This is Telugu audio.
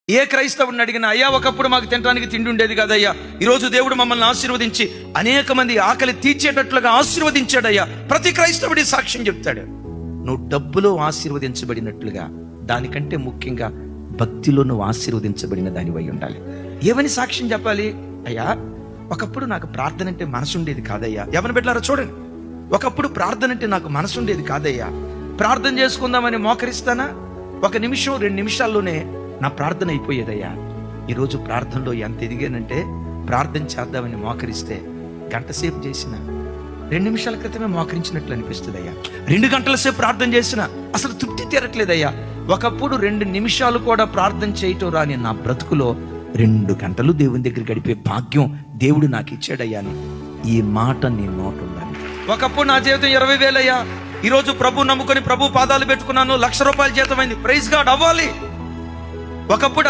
ఏ క్రైస్తవుడిని అడిగినా, అయ్యా ఒకప్పుడు మాకు తినడానికి తిండి ఉండేది కదయ్యా, ఈరోజు దేవుడు మమ్మల్ని ఆశీర్వదించి అనేక మంది ఆకలి తీర్చేటట్లుగా ఆశీర్వదించాడయ్యా. ప్రతి క్రైస్తవుడి సాక్ష్యం చెప్తాడు. నువ్వు డబ్బులో ఆశీర్వదించబడినట్లుగా, దానికంటే ముఖ్యంగా భక్తిలో నువ్వు ఆశీర్వదించబడిన దానివై ఉండాలి. ఏమని సాక్ష్యం చెప్పాలి? అయ్యా ఒకప్పుడు నాకు ప్రార్థన అంటే మనసు ఉండేది కాదయ్యా. ఎవరిని పెట్టారో చూడండి. ఒకప్పుడు ప్రార్థన అంటే నాకు మనసు ఉండేది కాదయ్యా. ప్రార్థన చేసుకుందామని మోకరిస్తానా, 1 నిమిషం 2 నిమిషాల్లోనే నా ప్రార్థన అయిపోయేదయ్యా. ఈరోజు ప్రార్థనలో ఎంత ఎదిగానంటే, ప్రార్థన చేద్దామని మోకరిస్తే గంట సేపు చేసిన 2 నిమిషాల క్రితమే మోకరించినట్లు అనిపిస్తుంది అయ్యా. 2 గంటల సేపు ప్రార్థన చేసిన అసలు తృప్తి తీరట్లేదయ్యా. ఒకప్పుడు 2 నిమిషాలు కూడా ప్రార్థన చేయటం రాని నా బ్రతుకులో 2 గంటలు దేవుని దగ్గర గడిపే భాగ్యం దేవుడు నాకు ఇచ్చాడయ్యా అని ఈ మాట నీ నోట ఉండాలి. ఒకప్పుడు నా జీవితం 20,000 అయ్యా. ఈరోజు ప్రభు నమ్ముకొని ప్రభు పాదాలు పెట్టుకున్నాను, 1,00,000 రూపాయల జీతం అయింది. ప్రైజ్ గాడ్ అవ్వాలి. ఒకప్పుడు